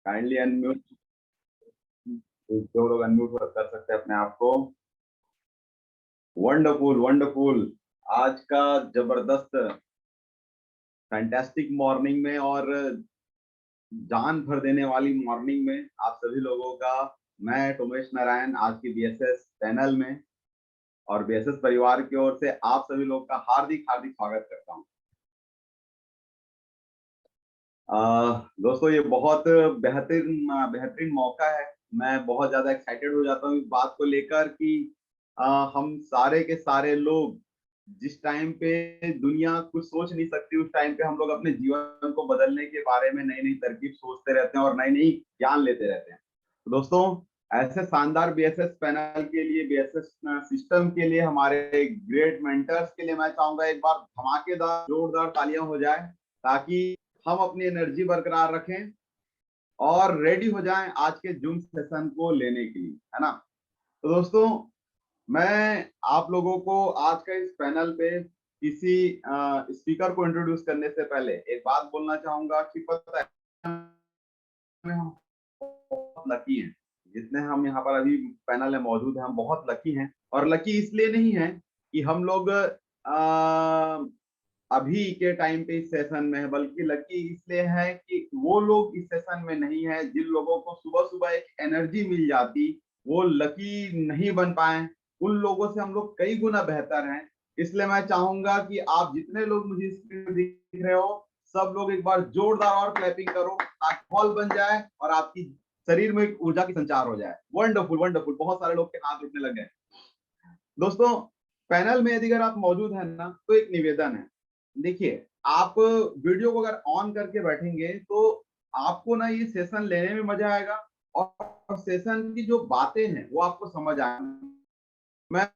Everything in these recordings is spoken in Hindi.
काइंडली अनम्यूट, जो लोग अनम्यूट कर सकते हैं अपने आप को। Wonderful wonderful. आज का जबरदस्त फैंटास्टिक मॉर्निंग में और जान भर देने वाली मॉर्निंग में आप सभी लोगों का, मैं टोमेश नारायण आज की बीएसएस पैनल में और बीएसएस परिवार की ओर से आप सभी लोग का हार्दिक हार्दिक स्वागत करता हूं। दोस्तों, ये बहुत बेहतरीन बेहतरीन मौका है। मैं बहुत ज्यादा एक्साइटेड हो जाता हूँ इस बात को लेकर कि हम सारे के सारे लोग जिस टाइम पे दुनिया कुछ सोच नहीं सकती, उस टाइम पे हम लोग अपने जीवन को बदलने के बारे में नई नई तरकीब सोचते रहते हैं और नई नई ज्ञान लेते रहते हैं। तो दोस्तों, ऐसे शानदार बीएसएस पैनल के लिए, बीएसएस सिस्टम के लिए, हमारे ग्रेट मेंटर्स के लिए मैं चाहूंगा एक बार धमाकेदार जोरदार तालियां हो जाए, ताकि हम अपनी एनर्जी बरकरार रखें और रेडी हो जाएं आज के जूम सेशन को लेने के लिए, है ना। तो दोस्तों, मैं आप लोगों को आज का इस पैनल पे किसी स्पीकर को इंट्रोड्यूस करने से पहले एक बात बोलना चाहूंगा कि पता है, हम बहुत लकी हैं। जितने हम यहाँ पर अभी पैनल में मौजूद हैं, हम बहुत लकी हैं। और लकी इसलिए नहीं है कि हम लोग अभी के टाइम पे इस सेशन में है, बल्कि लकी इसलिए है कि वो लोग इस सेशन में नहीं है जिन लोगों को सुबह सुबह एक एनर्जी मिल जाती, वो लकी नहीं बन पाए। उन लोगों से हम लोग कई गुना बेहतर हैं। इसलिए मैं चाहूंगा कि आप जितने लोग मुझे स्क्रीन पर दिख रहे हो, सब लोग एक बार जोरदार और क्लैपिंग करो ताकि हॉल बन जाए और आपकी शरीर में एक ऊर्जा की संचार हो जाए। वंडरफुल वंडरफुल, बहुत सारे लोग के हाथ उठने लग गए। दोस्तों, पैनल में यदि अगर आप मौजूद हैं ना, तो एक निवेदन है। देखिए, आप वीडियो को अगर ऑन करके बैठेंगे तो आपको ना ये सेशन लेने में मजा आएगा और सेशन की जो बातें हैं वो आपको समझ आएंगी। मैं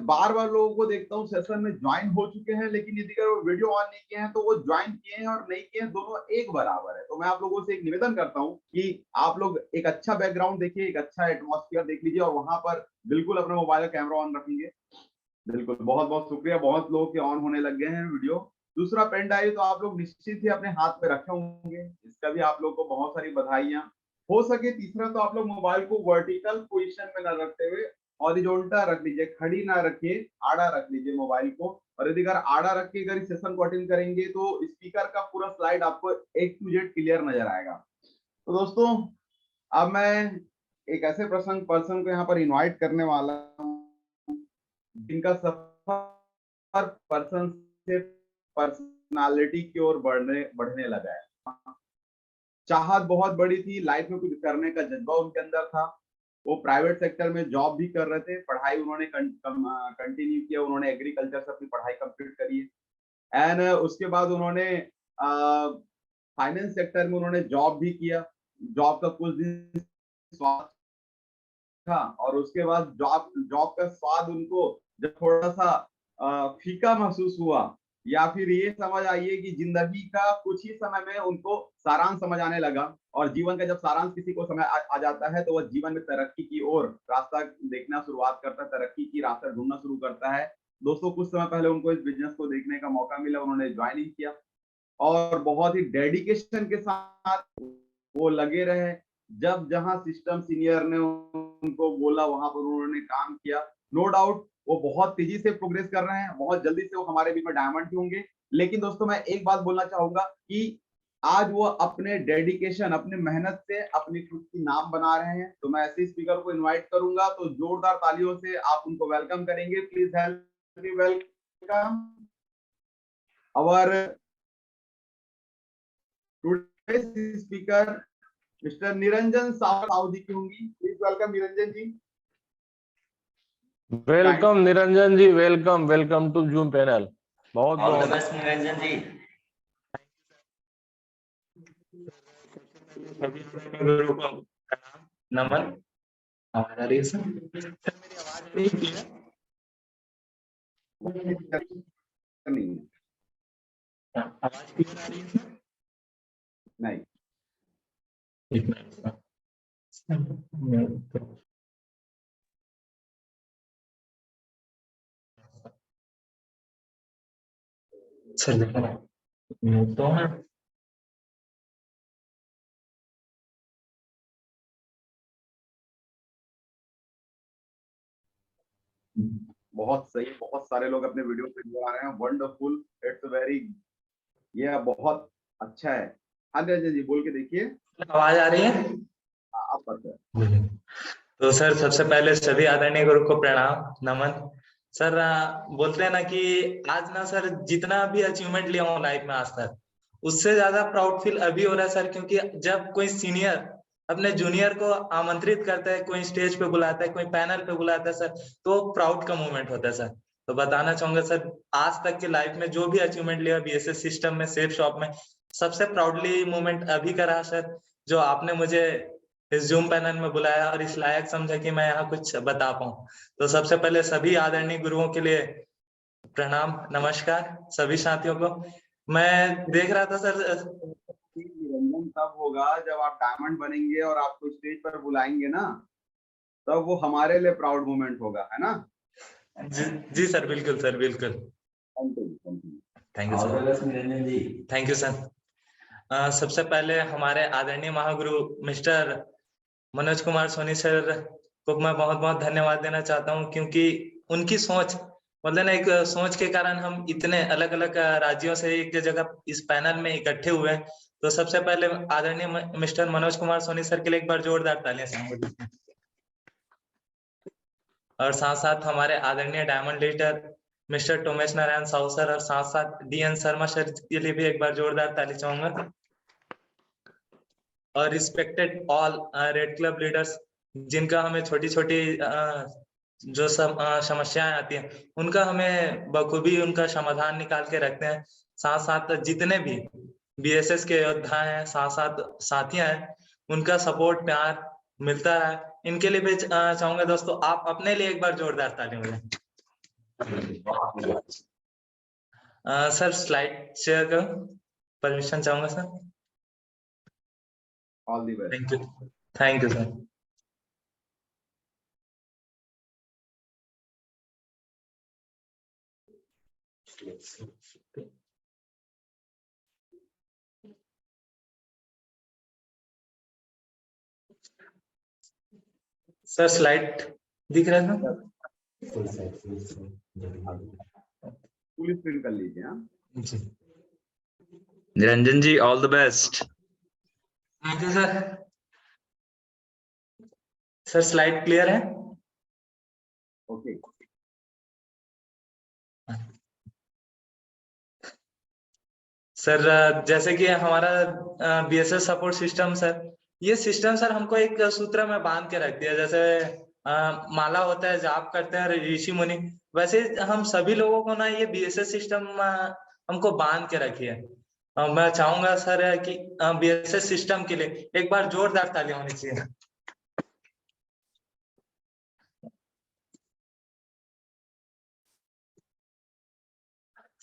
बार बार लोगों को देखता हूँ सेशन में ज्वाइन हो चुके हैं, लेकिन यदि अगर वो वीडियो ऑन नहीं किए हैं तो वो ज्वाइन किए हैं और नहीं किए हैं, दोनों एक बराबर है। तो मैं आप लोगों से एक निवेदन करता हूँ कि आप लोग एक अच्छा बैकग्राउंड देखिए, एक अच्छा एटमॉस्फेयर देख लीजिए और वहां पर बिल्कुल अपना मोबाइल का कैमरा ऑन रखेंगे। बिल्कुल, बहुत बहुत शुक्रिया। बहुत लोग के ऑन होने लग गए हैं वीडियो। दूसरा, पेन ड्राइव तो आप लोग निश्चित ही अपने हाथ में रखे होंगे, इसका भी आप लोग को बहुत सारी बधाइयां। हो सके तीसरा, तो आप लोग मोबाइल को वर्टिकल पोजीशन में न रखते हुए हॉरिजॉन्टल रख लीजिए, खड़ी ना रखिए, आड़ा रख लीजिए मोबाइल को। और यदि अगर आड़ा रख के अगर इस सेशन को अटेंड करेंगे तो स्पीकर का पूरा स्लाइड आपको एक टू जेड क्लियर नजर आएगा। तो दोस्तों, अब मैं एक ऐसे प्रसंग पर्सन को यहाँ पर इनवाइट करने वाला हूँ जिनका सफर पर्सन से पर्सनालिटी की ओर बढ़ने बढ़ने लगा है। चाहत बहुत बड़ी थी, लाइफ में कुछ करने का जज्बा उनके अंदर था। वो प्राइवेट सेक्टर में जॉब भी कर रहे थे, पढ़ाई उन्होंने कंटिन्यू किया, उन्होंने एग्रीकल्चर से अपनी पढ़ाई कंप्लीट करी है। एंड उसके बाद उन्होंने फाइनेंस सेक्टर में उन्होंने जॉब भी किया। जॉब का कुछ दिन स्वाद था और उसके बाद जॉब जॉब का स्वाद उनको जब थोड़ा सा फीका महसूस हुआ, या फिर ये समझ आइए कि जिंदगी का कुछ ही समय में उनको सारांश समझ आने लगा। और जीवन का जब सारांश किसी को समय आ जाता है तो वह जीवन में तरक्की की ओर रास्ता देखना शुरुआत करता है, तरक्की की रास्ता ढूंढना शुरू करता है। दोस्तों, कुछ समय पहले उनको इस बिजनेस को देखने का मौका मिला, उन्होंने ज्वाइनिंग किया और बहुत ही डेडिकेशन के साथ वो लगे रहे। जब जहां सिस्टम सीनियर ने उनको बोला, वहां पर उन्होंने काम किया। नो डाउट वो बहुत तेजी से प्रोग्रेस कर रहे हैं, बहुत जल्दी से वो हमारे बीच में डायमंड होंगे। लेकिन दोस्तों, मैं एक बात बोलना चाहूंगा कि आज वो अपने डेडिकेशन, अपने मेहनत से अपनी खुद की नाम बना रहे हैं। तो मैं ऐसे स्पीकर को इनवाइट करूंगा, तो जोरदार तालियों से आप उनको वेलकम करेंगे। Please help me welcome our today's speaker mister Niranjan Sahu ji की होंगी। Please welcome Niranjan ji. Welcome Niranjan ji, welcome welcome to Zoom panel. बहुत ऑल द बहुत बेस्ट निरंजन जी। नमन। आवाज आ रही है सर? मेरी आवाज नहीं क्लियर? नहीं, आवाज क्लियर आ रही है सर? नहीं। एक मिनट सर, देखो ना, तो है बहुत सही, बहुत सारे लोग अपने वीडियो पे आ रहे हैं। वंडरफुल, इट्स वेरी, ये बहुत अच्छा है। हाँ जी जी, बोल के देखिए। आवाज आ रही है? हाँ, आप बताएं। तो सर सबसे पहले सभी आदरणीय गुरु को प्रणाम नमन। सर बोलते हैं ना कि आज ना सर जितना भी अचीवमेंट लिया हूँ लाइफ में आज तक, उससे ज्यादा प्राउड फील अभी हो रहा है सर, क्योंकि जब कोई सीनियर अपने जूनियर को आमंत्रित करता है, कोई स्टेज पे बुलाता है, कोई पैनल पे बुलाता है सर, तो प्राउड का मोमेंट होता है सर। तो बताना चाहूंगा सर, आज तक की लाइफ में जो भी अचीवमेंट लिया बीएसएस सिस्टम में, सेफ शॉप में, सबसे प्राउडली मोमेंट अभी का रहा सर, जो आपने मुझे इस जूम पैनल में बुलाया और इस लायक समझा कि मैं यहाँ कुछ बता पाऊँ। तो सबसे पहले सभी आदरणीय गुरुओं के लिए प्रणाम नमस्कार सभी साथियों को। मैं देख रहा था सर, निरंजन तब होगा जब आप डायमंड बनेंगे और आपको स्टेज पर बुलाएंगे ना, तब वो हमारे लिए प्राउड मोमेंट होगा, है ना? जी सर, बिल्कुल सर, बिल्कुल। Thank you sir. Thank you sir. सबसे पहले हमारे आदरणीय महागुरु मिस्टर मनोज कुमार सोनी सर को मैं बहुत बहुत धन्यवाद देना चाहता हूँ, क्योंकि उनकी सोच, मतलब ना एक सोच के कारण हम इतने अलग अलग राज्यों से एक जगह इस पैनल में इकट्ठे हुए हैं। तो सबसे पहले आदरणीय मिस्टर मनोज कुमार सोनी सर के लिए एक बार जोरदार तालियां चाहूंगा। और साथ साथ हमारे आदरणीय diamond leader mister Tomesh Narayan Sahu sir और साथ साथ डीएन शर्मा सर के लिए भी एक बार जोरदार ताली चाहूंगा। और respected all red club leaders, जिनका हमें छोटी छोटी जो समस्याएं आती हैं उनका हमें बखूबी उनका समाधान निकाल के रखते हैं। साथ साथ जितने भी बीएसएस के योद्धा हैं, साथ साथ साथियां हैं, उनका सपोर्ट प्यार मिलता है। इनके लिए भी चाहूंगा दोस्तों, आप अपने लिए एक बार जोरदार ताली बजाएं। सर स्लाइड शेयर करूं, परमिशन चाहूंगा sir. All the best. Thank you sir. Sir slide दिख रहा है ना? फुल स्क्रीन कर लीजिए। हाँ, Niranjan ji, all the best. Thank you sir. Sir slide clear है? ओके। सर जैसे कि हमारा बीएसएस सपोर्ट सिस्टम सर, ये सिस्टम सर हमको एक सूत्र में बांध के रख दिया। जैसे माला होता है, जाप करते हैं ऋषि मुनि, वैसे हम सभी लोगों को ना ये बीएसएस सिस्टम हमको बांध के रखी है। मैं चाहूंगा सर कि बीएसएस सिस्टम के लिए एक बार जोरदार तालियां होनी चाहिए।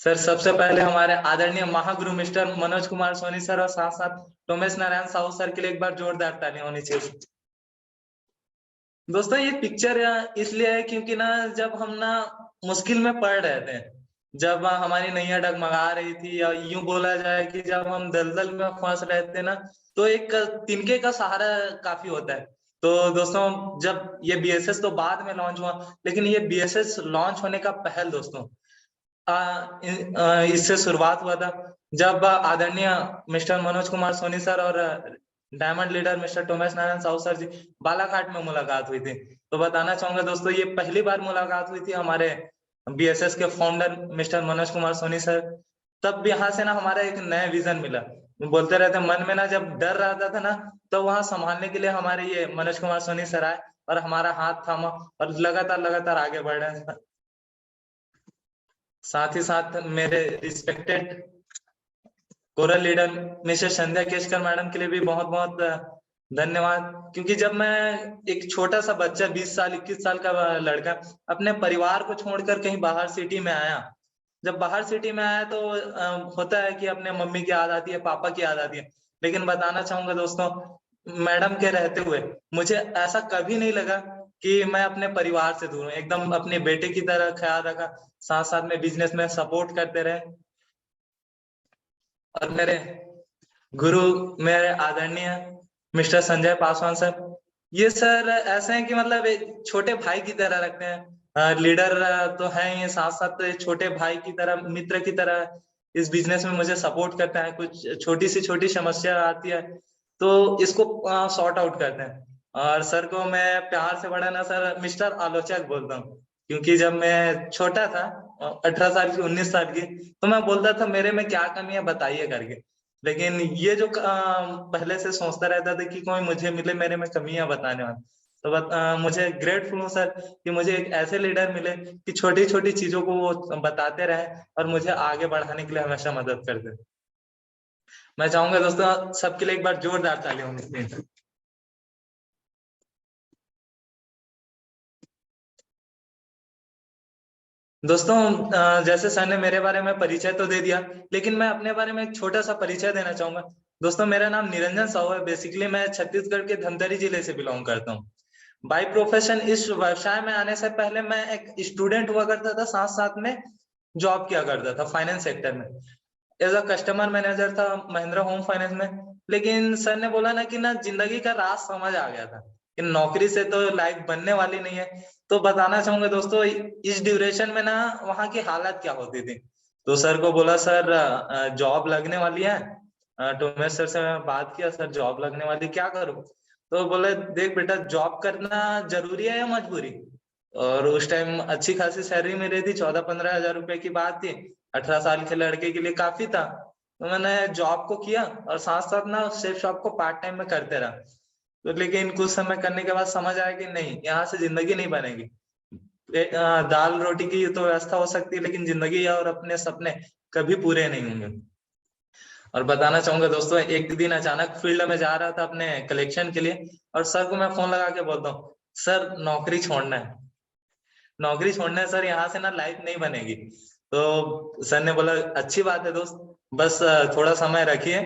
सर सबसे पहले हमारे आदरणीय महागुरु मिस्टर मनोज कुमार सोनी सर और साथ साथ टोमेश नारायण साहू सर के लिए एक बार जोरदार तालियां होनी चाहिए। दोस्तों ये पिक्चर इसलिए है क्योंकि ना जब हम ना मुश्किल में पड़ रहे थे, जब हमारी नैया डगमगा रही थी, या यूं बोला जाए कि जब हम दलदल में फंस रहे थे ना, तो एक तिनके का सहारा काफी होता है। तो दोस्तों जब ये बीएसएस तो बाद में लॉन्च हुआ, लेकिन ये बीएसएस लॉन्च होने का पहल दोस्तों इससे शुरुआत हुआ था, जब आदरणीय मिस्टर मनोज कुमार सोनी सर और diamond leader mister Tomesh Narayan Sahu sir ji Balaghat में मुलाकात हुई थी। तो बताना चाहूंगा दोस्तों, ये पहली बार मुलाकात हुई थी हमारे बीएसएस के founder mister Manoj Kumar Soni sir. तब यहाँ से ना हमारा एक नया विजन मिला। बोलते रहते मन में ना, जब डर रहता था ना, तो वहां संभालने के लिए हमारे ये मनोज कुमार सोनी सर आए और हमारा हाथ थामा और लगातार लगातार आगे बढ़ रहे हैं। साथ ही साथ मेरे रिस्पेक्टेड कोरल लीडर मिसेस संध्या केशकर मैडम के लिए भी बहुत बहुत धन्यवाद, क्योंकि जब मैं एक छोटा सा बच्चा 20 साल 21 साल का लड़का अपने परिवार को छोड़कर कहीं बाहर सिटी में आया, जब बाहर सिटी में आया तो होता है कि अपने मम्मी की याद आती है, पापा की याद आती है। लेकिन बताना चाहूंगा दोस्तों, मैडम के रहते हुए मुझे ऐसा कभी नहीं लगा कि मैं अपने परिवार से दूर हूँ। एकदम अपने बेटे की तरह ख्याल रखा, साथ साथ में बिजनेस में सपोर्ट करते रहे। और मेरे गुरु मेरे आदरणीय मिस्टर संजय पासवान सर, ये सर ऐसे हैं कि मतलब एक छोटे भाई की तरह रखते हैं। लीडर तो है ये, साथ साथ छोटे भाई की तरह, मित्र की तरह इस बिजनेस में मुझे सपोर्ट करता है। कुछ छोटी समस्या आती है तो इसको सॉर्ट आउट करते हैं। और सर को मैं प्यार से बड़ा ना सर मिस्टर आलोचक बोलता हूँ, क्योंकि जब मैं छोटा था 18 साल की 19 साल की, तो मैं बोलता था मेरे में क्या कमी है बताइए करके। लेकिन ये जो पहले से सोचता रहता था कि कोई मुझे मिले मेरे में कमियां बताने वाला, तो मुझे ग्रेटफुल हूँ सर कि मुझे एक ऐसे लीडर मिले कि छोटी छोटी चीजों को वो बताते रहे और मुझे आगे बढ़ाने के लिए हमेशा मदद करते। मैं चाहूंगा दोस्तों सबके लिए एक बार जोरदार ताली होनी चाहिए। दोस्तों जैसे सर ने मेरे बारे में परिचय तो दे दिया, लेकिन मैं अपने बारे में एक छोटा सा परिचय देना चाहूंगा। दोस्तों मेरा नाम निरंजन साहू है। बेसिकली मैं छत्तीसगढ़ के धमतरी जिले से बिलोंग करता हूँ। बाय प्रोफेशन इस व्यवसाय में आने से पहले मैं एक स्टूडेंट हुआ करता था, साथ साथ में जॉब किया करता था फाइनेंस सेक्टर में एज अ कस्टमर मैनेजर था महिंद्रा होम फाइनेंस में। लेकिन सर ने बोला ना कि ना जिंदगी का राज समझ आ गया था कि नौकरी से तो लाइफ बनने वाली नहीं है। तो बताना चाहूंगा दोस्तों इस ड्यूरेशन में ना वहां की हालत क्या होती थी। तो सर को बोला सर जॉब लगने वाली है। टोमेश सर से मैं बात किया, सर जॉब लगने वाली क्या करूं। तो बोले देख बेटा जॉब करना जरूरी है या मजबूरी। और उस टाइम अच्छी खासी सैलरी मिल रही थी, 14-15 हजार रुपए की बात थी। 18 साल के लड़के के लिए काफी था। तो मैंने जॉब को किया और साथ साथ ना सेफ शॉप को पार्ट टाइम में करते रहा। तो लेकिन कुछ समय करने के बाद समझ आया कि नहीं यहाँ से जिंदगी नहीं बनेगी। दाल रोटी की तो व्यवस्था हो सकती है, लेकिन जिंदगी और अपने सपने कभी पूरे नहीं होंगे। और बताना चाहूंगा दोस्तों एक दिन अचानक फील्ड में जा रहा था अपने कलेक्शन के लिए, और सर को मैं फोन लगा के बोलता हूँ सर नौकरी छोड़ना है, नौकरी छोड़ने सर यहाँ से ना लाइफ नहीं बनेगी। तो सर ने बोला अच्छी बात है दोस्त, बस थोड़ा समय रखिए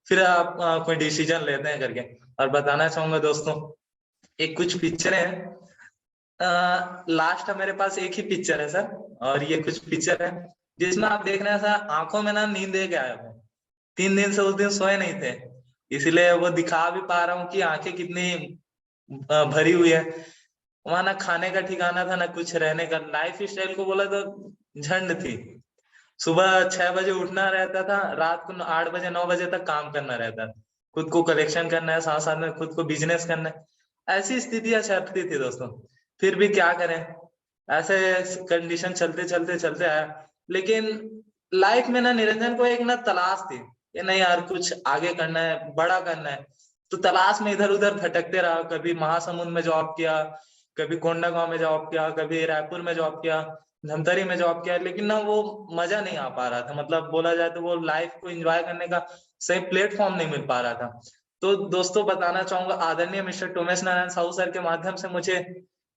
फिर आप कोई डिसीजन लेते हैं करके। और बताना चाहूंगा दोस्तों एक कुछ पिक्चर है, लास्ट मेरे पास एक ही पिक्चर है सर, और ये कुछ पिक्चर है जिसमें आप देख रहे हैं सर आंखों में ना नींद एक गायब है। 3 दिन से उस दिन सोए नहीं थे, इसलिए वो दिखा भी पा रहा हूँ कि आंखें कितनी भरी हुई है। वहां ना खाने का ठिकाना था ना कुछ रहने का। लाइफ स्टाइल को बोला तो झंड थी। सुबह 6 बजे उठना रहता था, रात को 8 बजे 9 बजे तक काम करना रहता था। खुद को कलेक्शन करना है, साथ साथ में खुद को बिजनेस करना है। ऐसी स्थितियां चलती थी दोस्तों। फिर भी क्या करें, ऐसे कंडीशन चलते चलते चलते आया। लेकिन लाइफ में ना निरंजन को एक ना तलाश थी कि नहीं यार कुछ आगे करना है, बड़ा करना है। तो तलाश में इधर उधर भटकते रहा। कभी महासमुंद में जॉब किया, कभी कोंडागांव में जॉब किया, कभी रायपुर में जॉब किया, धमतरी में जॉब किया। लेकिन ना वो मजा नहीं आ पा रहा था, मतलब बोला जाए तो वो लाइफ को एंजॉय करने का सही प्लेटफॉर्म नहीं मिल पा रहा था। तो दोस्तों बताना चाहूंगा आदरणीय मिस्टर टोमेश नारायण साहू सर के माध्यम से मुझे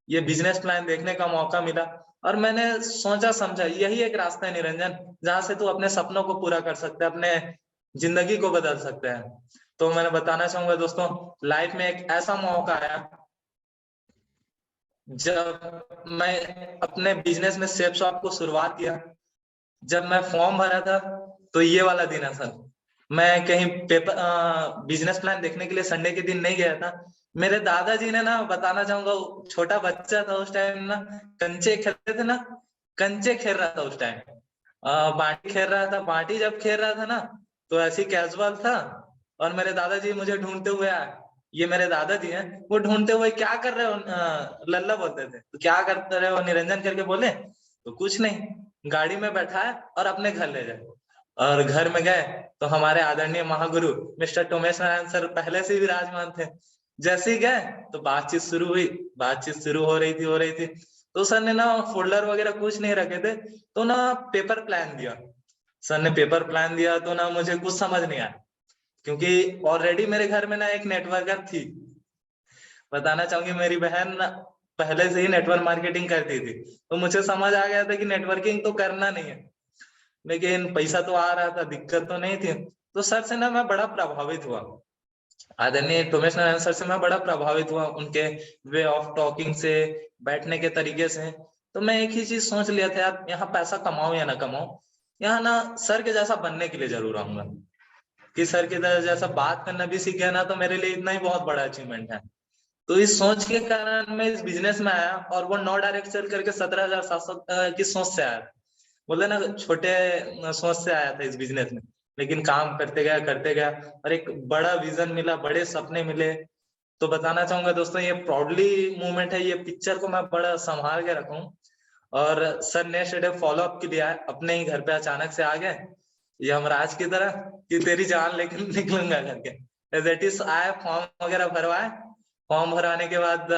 ये बिजनेस प्लान देखने का मौका मिला, और मैंने सोचा समझा यही एक रास्ता है निरंजन जहां से तू अपने सपनों को पूरा कर सकता है, अपने जिंदगी को बदल सकते हैं। तो मैंने बताना चाहूंगा दोस्तों लाइफ में एक ऐसा मौका आया जब मैं अपने बिजनेस में सेफ शॉप को शुरुआत किया। जब मैं फॉर्म भरा था तो ये वाला दिन है सर। मैं कहीं पेपर बिजनेस प्लान देखने के लिए संडे के दिन नहीं गया था। मेरे दादाजी ने ना बताना चाहूंगा छोटा बच्चा था उस टाइम ना, कंचे खेलते थे ना, कंचे खेल रहा था उस टाइम। बांटी खेल रहा था। बांटी जब खेल रहा था ना तो ऐसी कैजुअल था, और मेरे दादाजी मुझे ढूंढते हुए आए। ये मेरे दादाजी हैं, वो ढूंढते हुए क्या कर रहे हो लल्ला बोलते थे, तो क्या करते रहे हो निरंजन करके बोले, तो कुछ नहीं गाड़ी में बैठा है और अपने घर ले जाए। और घर में गए तो हमारे आदरणीय महागुरु मिस्टर टोमेश नारायण सर पहले से ही विराजमान थे। जैसे ही गए तो बातचीत शुरू हुई। बातचीत शुरू हो रही थी तो सर ने ना फोल्डर वगैरह कुछ नहीं रखे थे, तो ना पेपर प्लान दिया। सर ने पेपर प्लान दिया तो ना मुझे कुछ समझ नहीं आया, क्योंकि ऑलरेडी मेरे घर में ना एक नेटवर्कर थी। बताना चाहूंगी मेरी बहन पहले से ही नेटवर्क मार्केटिंग करती थी, तो मुझे समझ आ गया था कि नेटवर्किंग तो करना नहीं है। लेकिन पैसा तो आ रहा था, दिक्कत तो नहीं थी। तो सर से ना मैं बड़ा प्रभावित हुआ, आदरणीय टोमेश नारायण सर से मैं बड़ा प्रभावित हुआ, उनके वे ऑफ टॉकिंग से, बैठने के तरीके से। तो मैं एक ही चीज सोच लिया था यार यहाँ पैसा कमाओ या ना कमाओ, यहाँ ना सर के जैसा बनने के लिए जरूर आऊंगा। कि सर के जैसा बात करना भी सीख गया ना तो मेरे लिए इतना ही बहुत बड़ा अचीवमेंट है। तो इस सोच के कारण मैं इस बिजनेस में आया, और वो 9 डायरेक्ट सेल करके 17,700 की सोच से आया। बोलते ना छोटे सोच से आया था इस बिजनेस में, लेकिन काम करते गया और एक बड़ा विजन मिला, बड़े सपने मिले। तो बताना चाहूंगा दोस्तों, ये प्राउडली मूवमेंट है, ये पिक्चर को मैं बड़ा संभाल के रखूं। और sir next day follow up के लिए आए, अपने ही घर पे अचानक से आ गए यमराज की तरह कि तेरी जान लेके निकलूंगा करके। एज इट इज आए, फॉर्म वगैरह भरवाए। फॉर्म भरवाने के बाद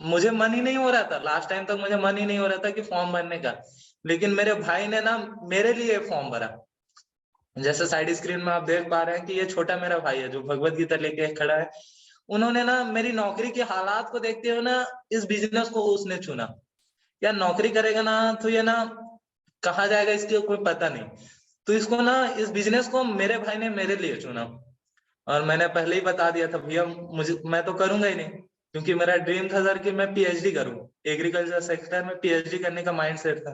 मुझे मन ही नहीं हो रहा था, लास्ट टाइम तक मुझे मन ही नहीं हो रहा था कि फॉर्म भरने का, लेकिन मेरे भाई ने ना मेरे लिए फॉर्म भरा। जैसे साइड स्क्रीन में आप देख पा रहे हैं कि ये छोटा मेरा भाई है जो भगवत गीता लेके खड़ा है। उन्होंने ना मेरी नौकरी के हालात को देखते हुए ना इस बिजनेस को उसने चुना। यार नौकरी करेगा ना तो ये ना कहाँ जाएगा इसकी कोई पता नहीं, तो इसको ना इस बिजनेस को मेरे भाई ने मेरे लिए चुना। और मैंने पहले ही बता दिया था भैया मुझे, मैं तो करूंगा ही नहीं, क्योंकि मेरा ड्रीम था सर कि मैं पीएचडी करूं, एग्रीकल्चर सेक्टर में पीएचडी करने का माइंडसेट था।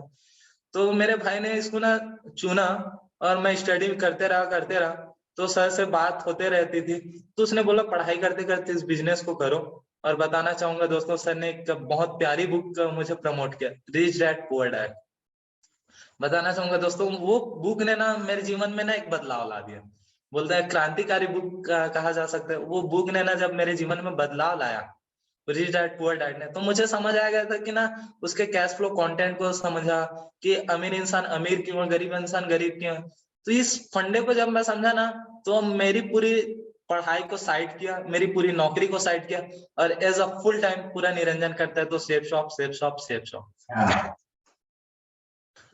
तो मेरे भाई ने इसको ना चुना, और मैं स्टडी करते रहा। तो सर से बात होते रहती थी, तो उसने बोला पढ़ाई करते करते इस बिजनेस को करो। और बताना चाहूंगा दोस्तों, सर ने एक बहुत प्यारी बुक मुझे प्रमोट किया, रिच डैड पुअर डैड। बताना चाहूंगा दोस्तों, वो बुक ने ना मेरे जीवन में ना एक बदलाव ला दिया। बोलते हैं क्रांतिकारी बुक कहा जा सकता है। वो बुक ने ना जब मेरे जीवन में बदलाव लाया, रिच डैड पुअर डैड ने, तो मुझे समझ आ गया था कि ना उसके कैश फ्लो कंटेंट को समझा कि अमीर इंसान अमीर क्यों है, गरीब इंसान गरीब क्यों है। तो इस फंडे को जब मैं समझा ना, तो मेरी पूरी पढ़ाई को साइड किया, मेरी पूरी नौकरी को साइड किया, और एज अ फुल टाइम पूरा निरंजन करता है तो safe shop safe shop safe shop.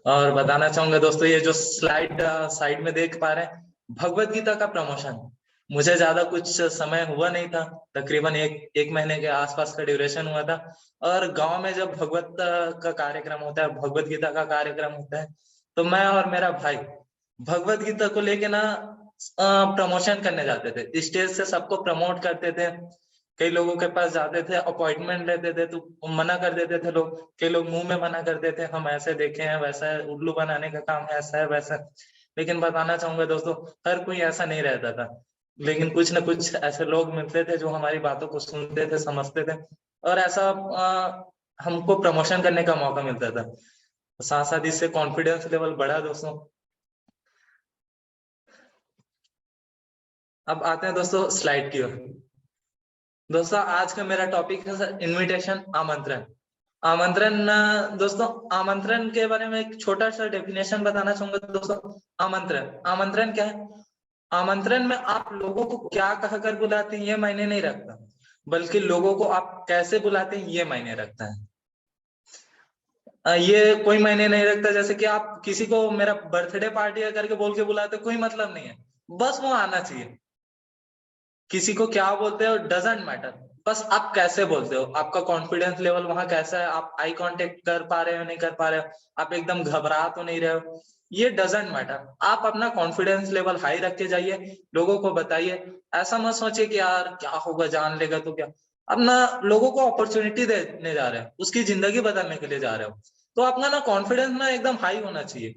और बताना चाहूंगा दोस्तों, ये जो स्लाइड साइड में देख पा रहे हैं, भगवत गीता का प्रमोशन। मुझे ज्यादा कुछ समय हुआ नहीं था, तकरीबन एक महीने के आसपास का ड्यूरेशन हुआ था। और गांव में जब भगवत का कार्यक्रम होता है, भगवत गीता का कार्यक्रम होता है, तो मैं और मेरा भाई भगवत गीता को लेके ना प्रमोशन करने जाते थे, स्टेज से सबको प्रमोट करते थे। कई लोगों के पास जाते थे, अपॉइंटमेंट लेते थे, तो मना कर देते थे लोग। कई लोग मुंह में मना कर देते, हम ऐसे देखे हैं, वैसा है, उल्लू बनाने का काम है, ऐसा है वैसा। लेकिन बताना चाहूंगा दोस्तों, हर कोई ऐसा नहीं रहता था, लेकिन कुछ ना कुछ ऐसे लोग मिलते थे जो हमारी बातों को सुनते थे, समझते थे, और ऐसा हमको प्रमोशन करने का मौका मिलता था। साथ साथ इससे कॉन्फिडेंस लेवल बढ़ा दोस्तों। अब आते हैं दोस्तों स्लाइड की ओर। दोस्तों आज का मेरा टॉपिक है सर इनविटेशन, आमंत्रण। आमंत्रण दोस्तों, आमंत्रण के बारे में एक छोटा सा डेफिनेशन बताना चाहूंगा दोस्तों। आमंत्रण, आमंत्रण क्या है? आमंत्रण में आप लोगों को क्या कहकर बुलाते हैं ये मायने नहीं रखता, बल्कि लोगों को आप कैसे बुलाते हैं ये मायने रखता है। ये कोई मायने नहीं रखता, जैसे कि आप किसी को मेरा बर्थडे पार्टी है करके बोल के बुलाते, कोई मतलब नहीं है, बस वो आना चाहिए। किसी को क्या बोलते हो डजेंट मैटर, बस आप कैसे बोलते हो, आपका कॉन्फिडेंस लेवल वहां कैसा है, आप आई कांटेक्ट कर पा रहे हो नहीं कर पा रहे हो, आप एकदम घबरा तो नहीं रहे हो, ये डजेंट मैटर। आप अपना कॉन्फिडेंस लेवल हाई रख के जाइए, लोगों को बताइए। ऐसा मत सोचिए कि यार क्या होगा, जान लेगा तो क्या। अपना लोगों को अपॉर्चुनिटी देने जा रहे हैं, उसकी जिंदगी बदलने के लिए जा रहे हो, तो अपना ना कॉन्फिडेंस ना एकदम हाई होना चाहिए।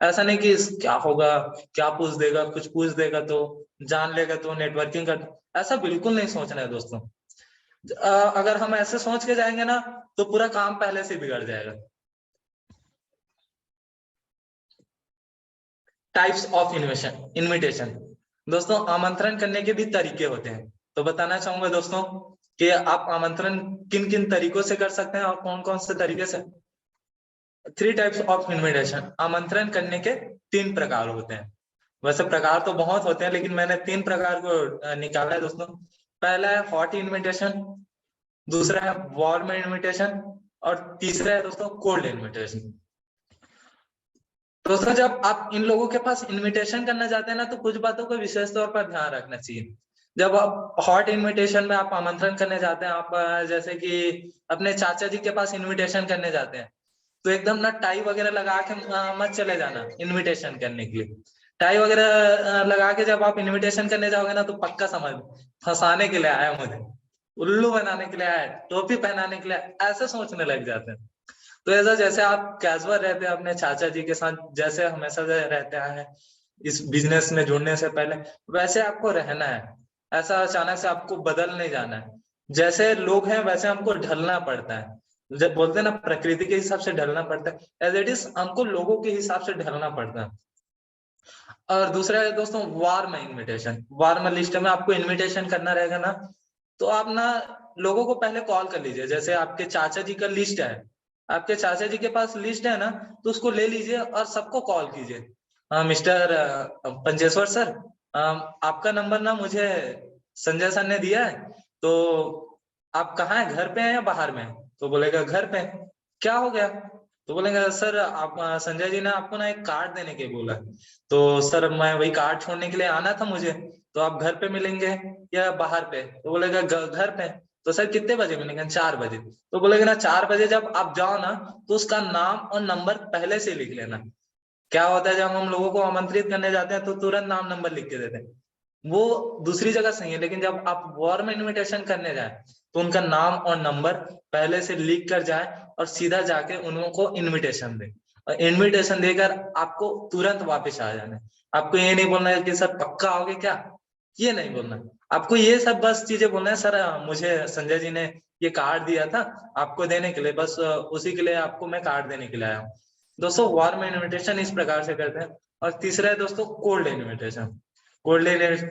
ऐसा नहीं कि क्या होगा, क्या पूछ देगा, कुछ पूछ देगा तो जान लेगा तो नेटवर्किंग कर, ऐसा बिल्कुल नहीं सोचना है दोस्तों। अगर हम ऐसे सोच के जाएंगे ना तो पूरा काम पहले से बिगड़ जाएगा। टाइप्स ऑफ इनविटेशन दोस्तों, आमंत्रण करने के भी तरीके होते हैं। तो बताना चाहूंगा दोस्तों कि आप आमंत्रण किन किन तरीकों से कर सकते हैं और कौन कौन से तरीके से। 3 टाइप्स ऑफ इनविटेशन, आमंत्रण करने के 3 प्रकार होते हैं। वैसे प्रकार तो बहुत होते हैं, लेकिन मैंने 3 प्रकार को निकाला है दोस्तों। पहला है हॉट इनविटेशन, दूसरा है वार्म इनविटेशन, और तीसरा है दोस्तों कोल्ड इनविटेशन। दोस्तों जब आप इन लोगों के पास इनविटेशन करना चाहते हैं ना, तो कुछ बातों को विशेष तौर पर ध्यान रखना चाहिए। जब आप हॉट इनविटेशन में आप आमंत्रण करने जाते हैं, आप जैसे कि अपने चाचा जी के पास इनविटेशन करने जाते हैं, तो एकदम ना टाई वगैरह लगा के मत चले जाना इनविटेशन करने के लिए। टाई वगैरह लगा के जब आप इनविटेशन करने जाओगे ना, तो पक्का समझ फंसाने के लिए आया, मुझे उल्लू बनाने के लिए आया, टोपी पहनाने के लिए, ऐसे सोचने लग जाते हैं। तो ऐसा जैसे आप कैजुअल रहते हैं अपने चाचा जी के साथ, जैसे हमेशा से रहते हैं इस बिजनेस में जुड़ने से पहले, वैसे आपको रहना है। ऐसा अचानक से आपको बदल नहीं जाना है। जैसे लोग हैं वैसे हमको ढलना पड़ता है, जब बोलते हैं ना प्रकृति के हिसाब से ढलना पड़ता है, एज इट इज हमको लोगों के हिसाब से ढलना पड़ता है। और दूसरा है दोस्तों वार्म इनविटेशन। वार्म लिस्ट में आपको इनविटेशन करना रहेगा ना, तो आप ना लोगों को पहले कॉल कर लीजिए। जैसे आपके चाचा जी का लिस्ट है, आपके चाचा जी के पास लिस्ट है ना, तो उसको ले लीजिए और सबको कॉल कीजिए। मिस्टर पंजेश्वर सर, आपका नंबर ना मुझे संजय सर ने दिया है, तो आप कहाँ हैं, घर पे हैं या बाहर में हैं? तो बोलेगा घर पे। क्या हो गया? तो बोलेंगे सर आप संजय जी ने आपको ना एक कार्ड देने के बोला है। तो सर मैं वही कार्ड छोड़ने के लिए आना था मुझे, तो आप घर पे मिलेंगे या बाहर पे? तो बोलेगा घर पे। तो सर कितने बजे मिलेंगे? 4 बजे। तो बोलेगा ना 4 बजे जब आप जाओ ना, तो उसका नाम और नंबर पहले से लिख लेना। क्या होता है जब हम लोगों को आमंत्रित करने जाते हैं तो तुरंत नाम नंबर लिख के देते हैं, वो दूसरी जगह सही है, लेकिन जब आप वार्म इनविटेशन करने जाए तो उनका नाम और नंबर पहले से लिख कर जाए और सीधा जाके उनको इनविटेशन दे, और इनविटेशन देकर आपको तुरंत वापस आ जाना है। आपको ये नहीं बोलना है कि सर पक्का आओगे क्या, ये नहीं बोलना है। आपको ये सब बस चीजें बोलना है, सर मुझे संजय जी ने ये कार्ड दिया था आपको देने के लिए, बस उसी के लिए आपको मैं कार्ड देने के लिए आया हूँ। दोस्तों वार्म इनविटेशन इस प्रकार से करते हैं। और तीसरा है दोस्तों कोल्ड इनविटेशन। कोल्ड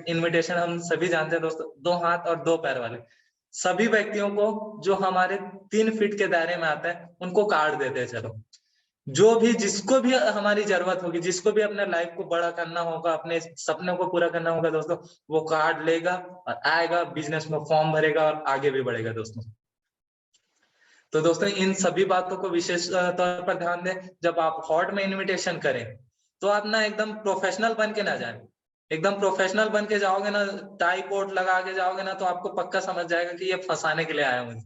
इनविटेशन हम सभी जानते हैं दोस्तों, 2 हाथ और 2 पैर वाले सभी व्यक्तियों को जो हमारे 3 फीट के दायरे में आता है उनको कार्ड देते हैं। चलो जो भी जिसको भी हमारी जरूरत होगी, जिसको भी अपने लाइफ को बड़ा करना होगा, अपने सपनों को पूरा करना होगा दोस्तों, वो कार्ड लेगा और आएगा, बिजनेस में फॉर्म भरेगा और आगे भी बढ़ेगा दोस्तों। तो दोस्तों इन सभी बातों को विशेष तौर पर ध्यान दें। जब आप हॉट में इनविटेशन करें तो आप ना एकदम प्रोफेशनल बन के ना जाए। एकदम प्रोफेशनल बन के जाओगे ना, टाई कोट लगा के जाओगे ना, तो आपको पक्का समझ जाएगा कि ये फंसाने के लिए आया मुझे।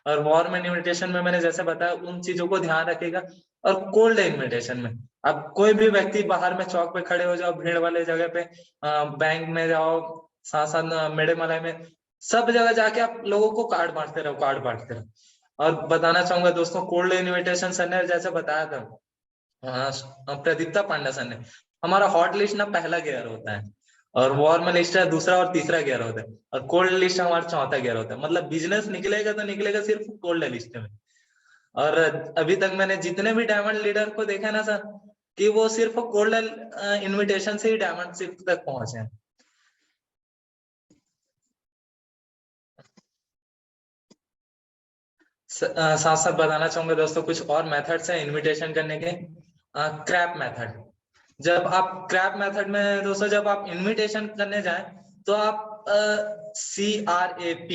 और वार्म इनविटेशन में मैंने जैसे बताया उन चीजों को ध्यान रखिएगा। और कोल्ड इनविटेशन में आप कोई भी व्यक्ति बाहर में चौक पे खड़े हो जाओ, भीड़ वाले जगह पे, बैंक में जाओ, साथ साथ मेरे मलाई में, सब जगह जाके आप लोगों को कार्ड बांटते रहो, कार्ड बांटते रहो। और बताना चाहूंगा दोस्तों कोल्ड इनविटेशन सर ने जैसे बताया था, प्रदीप्ता पांडा सर ने, हमारा हॉट लिस्ट ना पहला गियर होता है, और वार्म लिस्ट है दूसरा और तीसरा गियर होता है, और कोल्ड लिस्ट हमारा चौथा गियर होता है। मतलब बिजनेस निकलेगा तो निकलेगा सिर्फ कोल्ड लिस्ट में। और अभी तक मैंने जितने भी डायमंड लीडर को देखा ना सर, कि वो सिर्फ कोल्ड इनविटेशन से ही डायमंड शिफ्ट तक पहुंचे हैं। साथ साथ बताना चाहूंगा दोस्तों कुछ और मेथड्स हैं इनविटेशन करने के। Crap method. जब आप क्रैप मेथड में दोस्तों जब आप इनविटेशन करने जाएं तो आप CRAP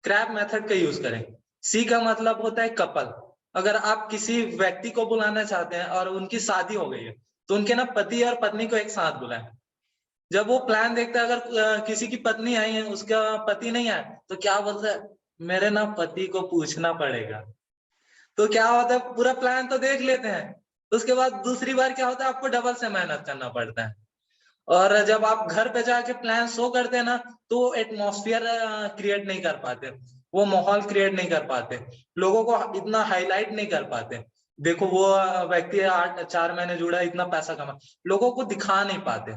क्रैप मेथड का यूज करें। C का मतलब होता है कपल। अगर आप किसी व्यक्ति को बुलाना चाहते हैं और उनकी शादी हो गई है तो उनके ना पति और पत्नी को एक साथ बुलाएं। जब वो प्लान देखता है, अगर किसी की पत्नी आई है उसका पति नहीं आया तो क्या बोलता है, मेरे ना पति को पूछना पड़ेगा। तो क्या होता है, पूरा प्लान तो देख लेते हैं, उसके बाद दूसरी बार क्या होता है, आपको डबल से मेहनत करना पड़ता है। और जब आप घर पे जाके प्लान शो करते हैं ना, तो एटमॉस्फेयर क्रिएट नहीं कर पाते, वो माहौल क्रिएट नहीं कर पाते, लोगों को इतना हाईलाइट नहीं कर पाते। देखो वो व्यक्ति 4 महीने जुड़ा, इतना पैसा कमा, लोगों को दिखा नहीं पाते।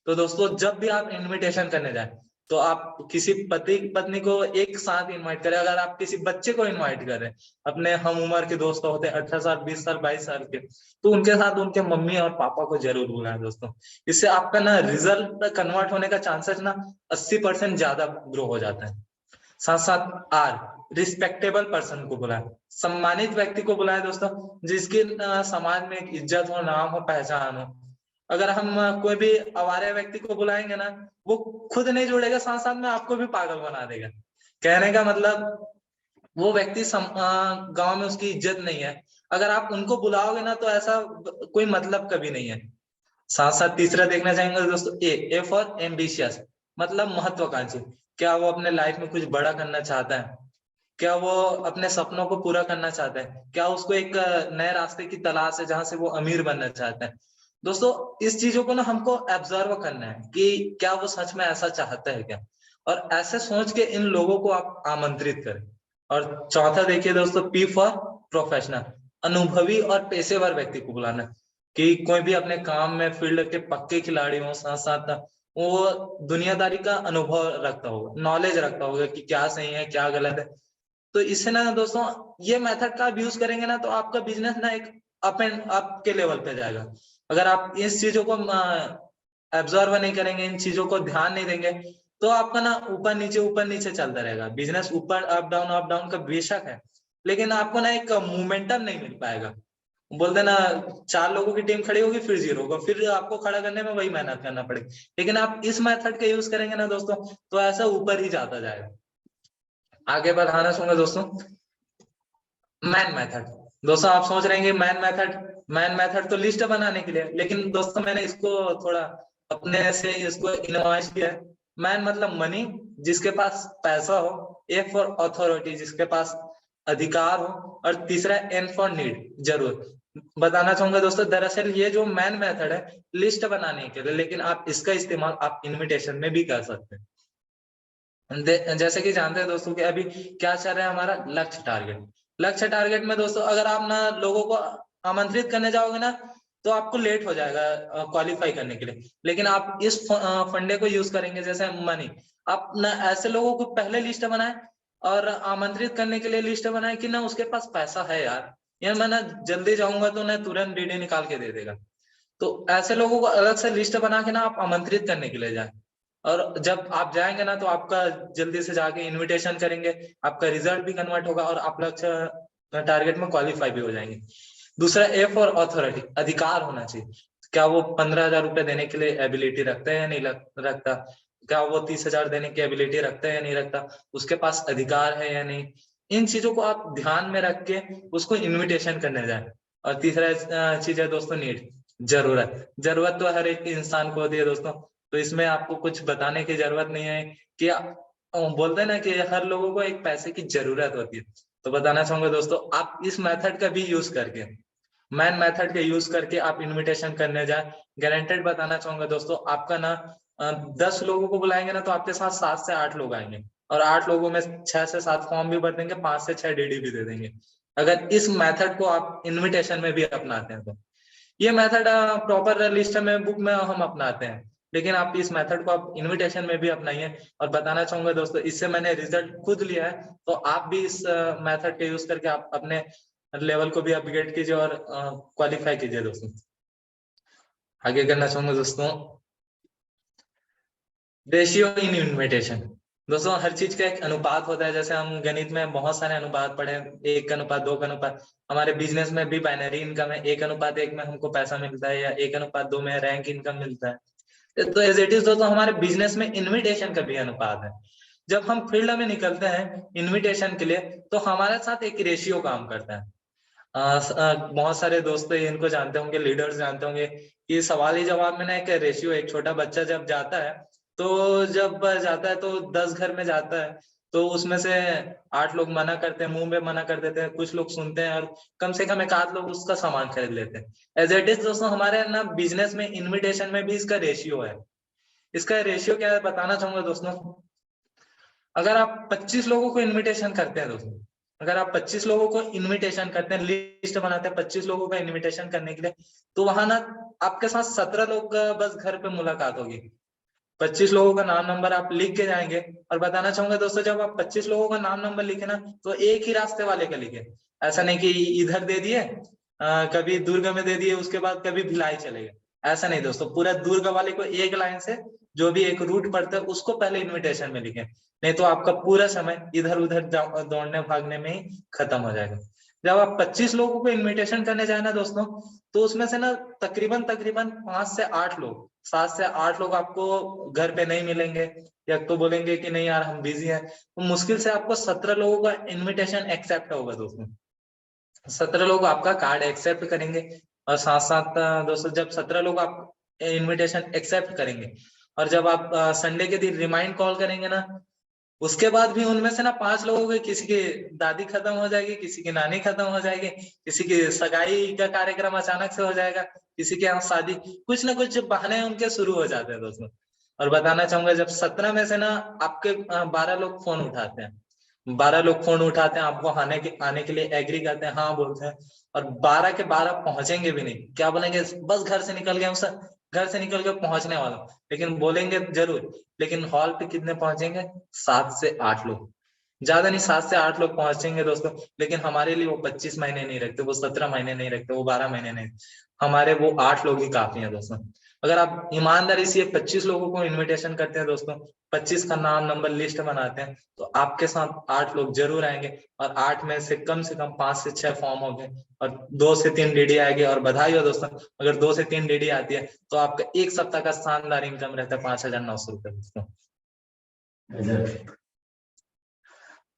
तो दोस्तों जब भी आप इनविटेशन करने जाए तो आप किसी पति पत्नी को एक साथ इनवाइट करें। अगर आप किसी बच्चे को इनवाइट कर रहे हैं, अपने हम उम्र के दोस्त होते हैं 18 साल 20 साल 22 साल के, तो उनके साथ उनके मम्मी और पापा को जरूर बुलाएं दोस्तों। इससे आपका ना रिजल्ट कन्वर्ट होने का चांसेस ना 80% ज्यादा ग्रो हो जाता है। साथ साथ R रिस्पेक्टेबल पर्सन को बुलाएं, सम्मानित व्यक्ति को बुलाएं दोस्तों, जिसकी समाज में एक इज्जत हो, नाम हो, पहचान हो। अगर हम कोई भी आवारा व्यक्ति को बुलाएंगे ना, वो खुद नहीं जुड़ेगा, साथ साथ में आपको भी पागल बना देगा। कहने का मतलब वो व्यक्ति गांव में उसकी इज्जत नहीं है। अगर आप उनको बुलाओगे ना तो ऐसा कोई मतलब कभी नहीं है। साथ साथ तीसरा देखना चाहेंगे दोस्तों ए फॉर एम्बिशियस, मतलब महत्वाकांक्षी। क्या वो अपने लाइफ में कुछ बड़ा करना चाहता है, क्या वो अपने सपनों को पूरा करना चाहता है, क्या उसको एक नए रास्ते की तलाश है जहां से वो अमीर बनना चाहता है। दोस्तों इस चीजों को ना हमको ऑब्जर्व करना है कि क्या वो सच में ऐसा चाहता है क्या, और ऐसे सोच के इन लोगों को आप आमंत्रित करें। और चौथा देखिए दोस्तों P फॉर प्रोफेशनल, अनुभवी और पेशेवर व्यक्ति को बुलाना, कि कोई भी अपने काम में फील्ड के पक्के खिलाड़ी हो, साथ साथ वो दुनियादारी का अनुभव रखता होगा, नॉलेज रखता होगा कि क्या सही है क्या गलत है। तो इससे ना दोस्तों ये मेथड का आप यूज करेंगे ना तो आपका बिजनेस ना एक अप एंड अप के लेवल पे जाएगा। अगर आप इस चीजों को एब्जॉर्व नहीं करेंगे, इन चीजों को ध्यान नहीं देंगे, तो आपका ना ऊपर नीचे चलता रहेगा। बिजनेस ऊपर अप डाउन का बेशक है, लेकिन आपको ना एक मोमेंटम नहीं मिल पाएगा। बोलते ना 4 लोगों की टीम खड़ी होगी फिर 0 होगा, फिर आपको खड़ा करने में वही मेहनत करना पड़ेगी। लेकिन आप इस मेथड का यूज करेंगे ना दोस्तों तो ऐसा ऊपर ही जाता जाएगा। आगे बढ़ाना चाहूंगा दोस्तों मैन मेथड। दोस्तों आप सोच रहे हैं मैन मेथड तो लिस्ट बनाने के लिए, लेकिन दोस्तों मैंने इसको थोड़ा अपने से इसको इनोवेट किया है। मैन मतलब मनी, जिसके पास पैसा हो। ए फॉर अथॉरिटी, जिसके पास अधिकार हो। और तीसरा एन फॉर नीड, जरूरत। बताना चाहूंगा दोस्तों दरअसल ये जो मैन मेथड है लिस्ट बनाने के लिए, लेकिन आप इसका इस्तेमाल आप इनविटेशन में भी कर सकते हैं। जैसे कि जानते हैं दोस्तों कि अभी क्या चल रहा है हमारा लक्ष्य टारगेट में दोस्तों अगर आप ना लोगों को आमंत्रित करने जाओगे ना तो आपको लेट हो जाएगा क्वालिफाई करने के लिए। लेकिन आप इस फंडे को यूज करेंगे जैसे मनी, आप ना ऐसे लोगों को पहले लिस्ट बनाए और आमंत्रित करने के लिए लिस्ट बनाए कि ना उसके पास पैसा है यार मैं ना जल्दी जाऊंगा तो ना तुरंत डीडी निकाल के दे देगा। तो ऐसे लोगों को अलग से लिस्ट बना के ना आप आमंत्रित करने के लिए जाए। और जब आप जाएंगे ना तो आपका जल्दी से जाके इनविटेशन करेंगे, आपका रिजल्ट भी कन्वर्ट होगा और आप लक्ष्य टारगेट में क्वालिफाई भी हो जाएंगे। दूसरा ए फॉर अथॉरिटी, अधिकार होना चाहिए। क्या वो 15,000 रुपए देने के लिए एबिलिटी रखता है या नहीं रखता, क्या वो 30,000 देने की एबिलिटी रखता है या नहीं रखता, उसके पास अधिकार है या नहीं। इन चीजों को आप ध्यान में रख के उसको इन्विटेशन करने जाए। और तीसरा चीज है दोस्तों नीड, जरूरत तो हर एक इंसान को होती है दोस्तों। तो इसमें आपको कुछ बताने की जरूरत नहीं है कि बोलते हैं ना कि हर लोगों को एक पैसे की जरूरत होती है। तो बताना चाहूंगा दोस्तों आप इस मेथड का भी यूज करके, मैन मेथड का यूज करके आप इनविटेशन करने जाए। गारंटेड बताना चाहूंगा दोस्तों आपका ना 10 लोगों को बुलाएंगे ना तो आपके साथ 7 से 8 लोग आएंगे और 8 लोगों में 6 से 7 फॉर्म भी भर देंगे, 5 से 6 डीडी भी दे देंगे, अगर इस मेथड को आप इनविटेशन में भी अपनाते हैं तो। ये मेथड प्रॉपर लिस्ट में बुक में हम अपनाते हैं, लेकिन आप इस मेथड को आप इनविटेशन में भी अपनाइए। और बताना चाहूंगा दोस्तों इससे मैंने रिजल्ट खुद लिया है, तो आप भी इस मेथड का यूज करके आप अपने लेवल को भी अपग्रेड कीजिए और क्वालिफाई कीजिए दोस्तों। आगे करना चाहूंगा दोस्तों रेशियो इन इन्विटेशन। दोस्तों हर चीज का एक अनुपात होता है, जैसे हम गणित में बहुत सारे अनुपात पढ़े, 1:2 हमारे बिजनेस में भी बाइनरी इनकम है, 1:1 में हमको पैसा मिलता है या 1:2 में रैंक इनकम मिलता है। तो एज इट इज दोस्तों हमारे बिजनेस में इन्विटेशन का भी अनुपात है। जब हम फील्ड में निकलते हैं इन्विटेशन के लिए तो हमारे साथ एक रेशियो काम करता है। बहुत सारे दोस्त इनको जानते होंगे, लीडर्स जानते होंगे कि सवाल ही जवाब में ना एक रेशियो, एक छोटा बच्चा जब जाता है तो 10 घर में जाता है तो उसमें से 8 लोग मना करते हैं, मुंह में मना कर देते हैं, कुछ लोग सुनते हैं और कम से कम 1 लोग उसका सामान खरीद लेते हैं। एज इट इज दोस्तों हमारे ना बिजनेस में इन्विटेशन में भी इसका रेशियो है। इसका रेशियो क्या है बताना चाहूंगा दोस्तों। अगर आप 25 लोगों को इन्विटेशन करते हैं दोस्तों, अगर आप 25 लोगों को इनविटेशन करते हैं, लिस्ट बनाते हैं 25 लोगों का इनविटेशन करने के लिए, तो वहां ना आपके साथ 17 लोग का बस घर पे मुलाकात होगी। 25 लोगों का नाम नंबर आप लिख के जाएंगे। और बताना चाहूंगा दोस्तों जब आप 25 लोगों का नाम नंबर लिखे ना तो एक ही रास्ते वाले का लिखे, ऐसा नहीं कि इधर दे दिए कभी दुर्ग में दे दिए उसके बाद कभी भिलाई चले गए, ऐसा नहीं दोस्तों। पूरा दुर्ग वाले को एक लाइन से जो भी एक रूट पड़ता है उसको पहले इन्विटेशन में लिखे, नहीं तो आपका पूरा समय इधर उधर दौड़ने भागने में ही खत्म हो जाएगा। जब आप 25 लोगों को इनविटेशन करने जाए ना दोस्तों तो उसमें से ना तकरीबन 5 से 8 लोग, 7 से 8 लोग आपको घर पे नहीं मिलेंगे या तो बोलेंगे कि नहीं यार हम बिजी हैं। तो मुश्किल से आपको 17 लोगों का इनविटेशन एक्सेप्ट होगा दोस्तों, 17 लोग आपका कार्ड एक्सेप्ट करेंगे। और साथ साथ दोस्तों जब 17 लोग आप इनविटेशन एक्सेप्ट करेंगे और जब आप संडे के दिन रिमाइंड कॉल करेंगे ना उसके बाद भी उनमें से ना 5 लोगों के किसी की दादी खत्म हो जाएगी, किसी की नानी खत्म हो जाएगी, किसी की सगाई का कार्यक्रम अचानक से हो जाएगा, किसी के यहाँ शादी, कुछ ना कुछ बहाने उनके शुरू हो जाते हैं दोस्तों। और बताना चाहूंगा जब 17 में से ना आपके 12 लोग फोन उठाते हैं, 12 लोग फोन उठाते हैं आपको आने के लिए एग्री करते हैं, हाँ बोलते हैं, और 12 के 12 पहुंचेंगे भी नहीं, क्या बोलेंगे बस घर से निकल गए सर, घर से निकल के पहुंचने वाला हूँ, लेकिन बोलेंगे जरूर, लेकिन हॉल पे कितने पहुंचेंगे? 7 से 8 लोग, ज्यादा नहीं, 7 से 8 लोग पहुंचेंगे दोस्तों। लेकिन हमारे लिए वो 25 महीने नहीं रखते, वो 17 महीने नहीं रखते, वो 12 महीने नहीं, हमारे वो 8 लोग ही काफी हैं दोस्तों। अगर आप ईमानदारी से 25 लोगों को इनविटेशन करते हैं दोस्तों, 25 का नाम नंबर लिस्ट बनाते हैं, तो आपके साथ 8 लोग जरूर आएंगे, और 8 में से कम 5 से 6 फॉर्म होंगे, और 2 से 3 डीडी आएगी। और बधाई हो दोस्तों, अगर 2 से 3 डीडी आती है तो आपका एक सप्ताह का शानदार इनकम रहता है 5,900 रुपए दोस्तों।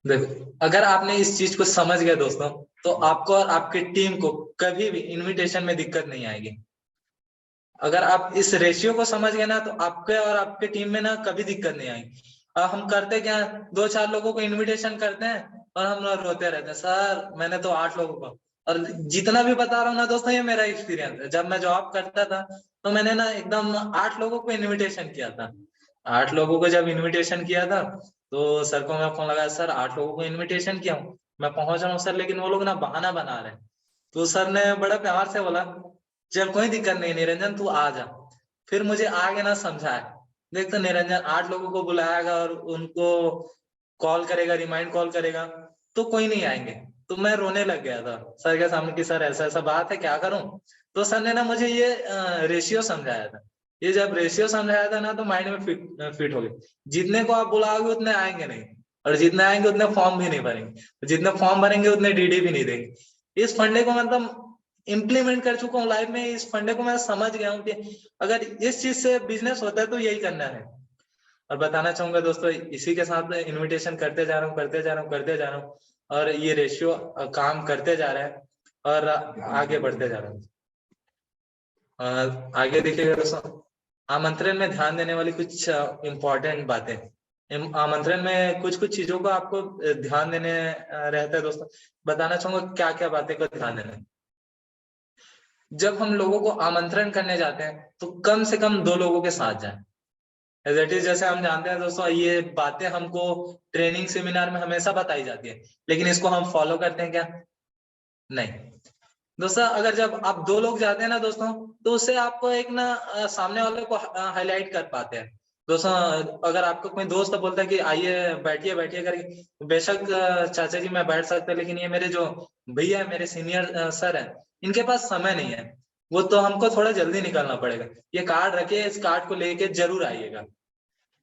देखो, अगर आपने इस चीज को समझ गया दोस्तों, तो आपको और आपकी टीम को कभी भी इनविटेशन में दिक्कत नहीं आएगी। अगर आप इस रेशियो को समझ गए ना, तो आपके और आपके टीम में ना कभी दिक्कत नहीं आएगी। अब हम करते क्या, 2-4 लोगों को इनविटेशन करते हैं और हम लोग रोते रहते हैं, सर मैंने तो 8 लोगों को। और जितना भी बता रहा हूँ ना दोस्तों, ये मेरा एक्सपीरियंस है। जब मैं जॉब करता था तो मैंने ना एकदम 8 लोगों को इन्विटेशन किया था। 8 लोगों को जब इन्विटेशन किया था, तो सर को मैं फोन लगाया, सर 8 लोगों को इन्विटेशन किया हूँ, मैं पहुंच रहा हूँ सर, लेकिन वो लोग ना बहाना बना रहे हैं। तो सर ने बड़ा प्यार से बोला, चल कोई दिक्कत नहीं निरंजन, तू आ जा। फिर मुझे आगे ना समझाया, देख तो निरंजन 8 लोगों को बुलाएगा और उनको कॉल करेगा, रिमाइंड कॉल करेगा, तो कोई नहीं आएंगे। तो मैं रोने लग गया था सर के सामने कि सर ऐसा ऐसा बात है, क्या करूं? तो सर ने ना मुझे ये रेशियो समझाया था। ये जब रेशियो समझाया था ना, तो माइंड में फिट हो गया। जितने को आप बुलाओगे उतने आएंगे नहीं, और जितने आएंगे उतने फॉर्म भी नहीं भरेंगे, जितने फॉर्म भरेंगे उतने डीडी भी नहीं देंगे। इस फंडे को मतलब इम्प्लीमेंट कर चुका हूँ लाइफ में। इस फंडे को मैं समझ गया हूँ कि अगर इस चीज से बिजनेस होता है तो यही करना है। और बताना चाहूंगा दोस्तों, इसी के साथ इनविटेशन करते जा रहा हूँ, करते जा रहा हूँ, करते जा रहा हूँ, और ये रेशियो काम करते जा रहा है और आगे बढ़ते जा रहा हूँ। आगे देखिएगा दोस्तों, आमंत्रण में ध्यान देने वाली कुछ इम्पोर्टेंट बातें। आमंत्रण में कुछ कुछ चीजों को आपको ध्यान देने रहता है दोस्तों। बताना चाहूंगा क्या क्या बातें को ध्यान देना है। जब हम लोगों को आमंत्रण करने जाते हैं तो कम से कम 2 लोगों के साथ जाएं। एज इट इज, जैसे हम जानते हैं दोस्तों, ये बातें हमको ट्रेनिंग सेमिनार में हमेशा बताई जाती है, लेकिन इसको हम फॉलो करते हैं क्या? नहीं दोस्तों। अगर जब आप 2 लोग जाते हैं ना दोस्तों, तो उससे आपको एक ना सामने वाले को हाईलाइट कर पाते हैं दोस्तों। अगर आपको कोई दोस्त बोलता है कि आइए बैठिए बैठिए करके, बेशक चाचा जी मैं बैठ सकते हैं, लेकिन ये मेरे जो भैया है, मेरे सीनियर सर है, इनके पास समय नहीं है, वो तो हमको थोड़ा जल्दी निकलना पड़ेगा, ये कार्ड रखिए, इस कार्ड को लेके जरूर आइएगा।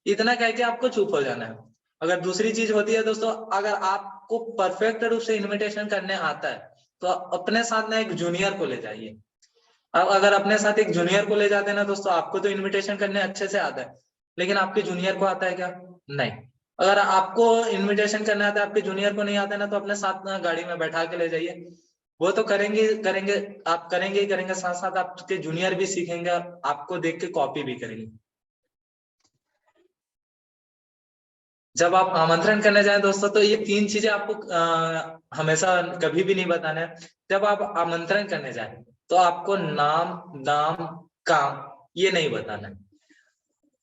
इतना कह के आपको चुप हो जाना है। अगर दूसरी चीज होती है दोस्तों, अगर आपको परफेक्ट रूप से इनविटेशन करने आता है, तो अपने साथ ना एक जूनियर को ले जाइए। अब अगर अपने साथ एक जूनियर को ले जाते हैं ना दोस्तों, आपको तो इनविटेशन करने अच्छे से आता है, लेकिन आपके जूनियर को आता है क्या? नहीं। अगर आपको इनविटेशन करना आता है, आपके जूनियर को नहीं आता है ना, तो अपने साथ ना गाड़ी में बैठा के ले जाइए। वो तो करेंगे करेंगे, आप करेंगे ही करेंगे, साथ साथ आपके जूनियर भी सीखेंगे और आपको देख के कॉपी भी करेंगे। जब आप आमंत्रण करने जाएं दोस्तों, तो ये 3 चीजें आपको हमेशा कभी भी नहीं बताना है। जब आप आमंत्रण करने जाएं, तो आपको नाम, दाम, काम ये नहीं बताना है।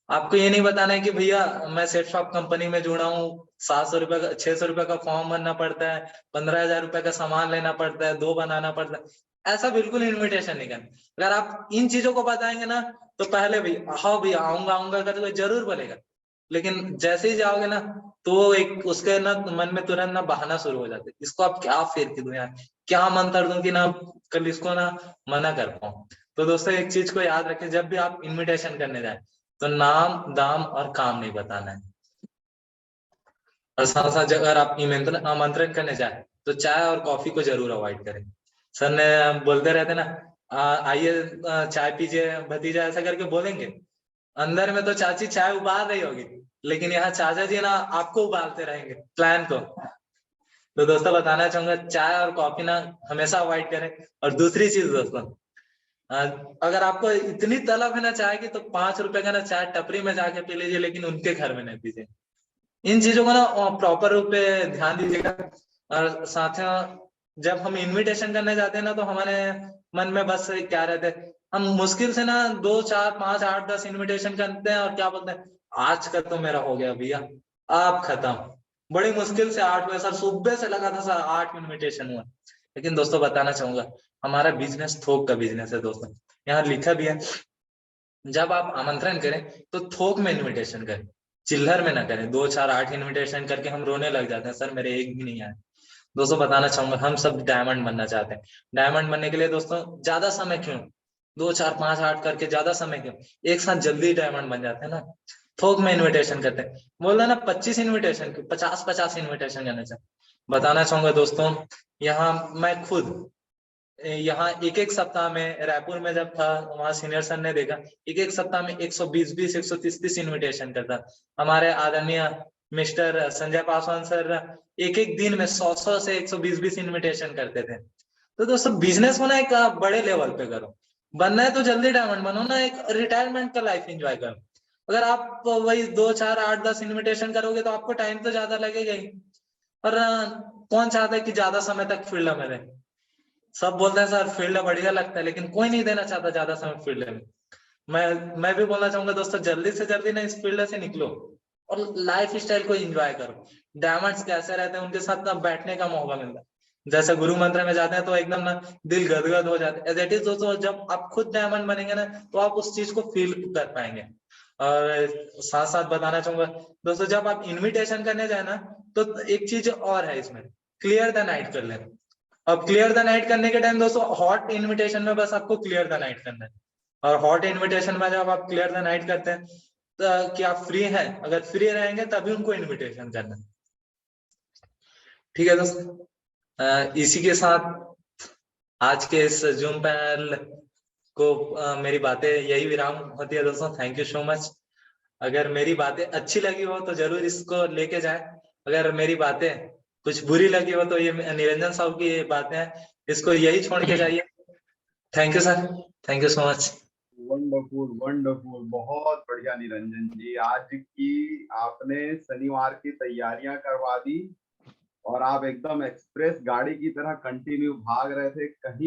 आपको ये नहीं बताना है कि भैया मैं सेट शॉप कंपनी में जुड़ा हूँ, 700 रुपए का 600 रुपए का फॉर्म भरना पड़ता है, 15,000 रुपए का सामान लेना पड़ता है, 2 बनाना पड़ता है। ऐसा बिल्कुल इन्विटेशन नहीं करना। अगर आप इन चीजों को बताएंगे ना, तो पहले भी हाँ भैया आऊंगा आऊंगा करके जरूर बोलेगा, लेकिन जैसे ही जाओगे ना, तो एक उसके ना मन में तुरंत ना बहाना शुरू हो जाते, इसको आप क्या फेर के दूं यार, क्या मंत्र दूं कि ना कल इसको ना मना कर पाऊं। तो दोस्तों एक चीज को याद रखें, जब भी आप इनविटेशन करने जाए, तो नाम, दाम और काम नहीं बताना है। और साथ साथ अगर आप आमंत्रण करने जाए, तो चाय और कॉफी को जरूर अवॉइड करें। सर ने बोलते रहते ना, आइए चाय पीजिए भतीजा, ऐसा करके बोलेंगे, अंदर में तो चाची चाय उबाल रही होगी, लेकिन यहाँ चाचा जी ना आपको उबालते रहेंगे प्लान को। तो दोस्तों बताना चाहूंगा, चाय और कॉफी ना हमेशा अवॉइड करें। और दूसरी चीज दोस्तों, अगर आपको इतनी तलब है ना चाय की, तो 5 रुपए का ना चाय टपरी में जाके पी लीजिए, लेकिन उनके घर में नहीं पीजिए। इन चीजों को ना प्रॉपर रूप पे ध्यान दीजिएगा। और साथ ही जब हम इनविटेशन करने जाते हैं ना, तो हमारे मन में बस क्या रहते हैं, हम मुश्किल से ना 2, 4, 5, 8, 10 इनविटेशन करते हैं, और क्या बोलते हैं, आज का तो मेरा हो गया भैया, आप खत्म। बड़ी मुश्किल से 8 हुए सर, सुबह से लगा था सर 8 इनविटेशन हुआ। लेकिन दोस्तों बताना चाहूंगा, हमारा बिजनेस थोक का बिजनेस है दोस्तों, यहाँ लिखा भी है, जब आप आमंत्रण करें तो थोक में इनविटेशन करें, चिल्लर में ना करें। 2 4 8 इनविटेशन करके हम रोने लग जाते हैं, सर मेरे एक भी नहीं आए। दोस्तों बताना चाहूंगा, हम सब डायमंड बनना चाहते हैं। डायमंड बनने के लिए दोस्तों ज्यादा समय क्यों, 2 4 5 8 करके ज्यादा समय क्यों, एक साथ जल्दी डायमंड बन जाते हैं ना। थोक में इनविटेशन करते हैं, बोल रहे ना 25 इनविटेशन 50 इनविटेशन करने से। बताना चाहूंगा दोस्तों, यहाँ मैं खुद यहाँ एक सप्ताह में रायपुर में जब था, वहां सीनियर सर ने देखा एक सप्ताह में 120 130 इनविटेशन करता। हमारे आदरणीय मिस्टर संजय पासवान सर एक दिन में 100 से 120 इनविटेशन करते थे। तो दोस्तों बिजनेस होना एक बड़े लेवल पे करो, बनना है तो जल्दी डायमंड बनो ना, एक रिटायरमेंट का लाइफ एंजॉय करो। अगर आप वही 2 4 8 10 इनविटेशन करोगे तो आपको टाइम तो ज्यादा लगेगा ही। और कौन चाहता है कि ज्यादा समय तक फील्ड में रहे। सब बोलते हैं सर फील्ड बढ़िया लगता है, लेकिन कोई नहीं देना चाहता ज्यादा समय फील्ड में। मैं भी बोलना चाहूंगा दोस्तों, जल्दी से जल्दी ना इस फील्ड से निकलो और लाइफ स्टाइल को एंजॉय करो। डायमंड्स कैसे रहते हैं, उनके साथ ना बैठने का मौका मिलता है। जैसे गुरु मंत्र में जाते हैं तो एकदम ना दिल गदगद हो जाता है। एज इट इज दोस्तों, जब आप खुद डायमंड बनेंगे ना तो आप उस चीज को फील कर पाएंगे। और साथ साथ बताना चाहूंगा दोस्तों, जब आप इन्विटेशन करने जाए ना तो एक चीज और है इसमें, क्लियर द नाइट कर लेना। अब क्लियर द नाइट करने के टाइम दोस्तों, हॉट इनविटेशन में बस आपको क्लियर द नाइट करना है। और हॉट इनविटेशन में जब आप क्लियर द नाइट करते हैं तो कि आप फ्री हैं, अगर फ्री रहेंगे तभी उनको इनविटेशन करना है। ठीक है दोस्तों, इसी के साथ आज के इस जूम पैनल को मेरी बातें यही विराम होती है दोस्तों। Thank you so much. अगर मेरी बातें अच्छी लगी हो तो जरूर इसको लेके जाए, अगर मेरी बातें कुछ बुरी लगी हो तो ये निरंजन साहब की बातें हैं, इसको यही छोड़ के जाइए। Thank you sir, thank you so much. Wonderful wonderful, बहुत बढ़िया निरंजन जी। आज की आपने शनिवार की तैयारियां करवा दी और आप एकदम एक्सप्रेस गाड़ी की तरह कंटिन्यू भाग रहे थे, कहीं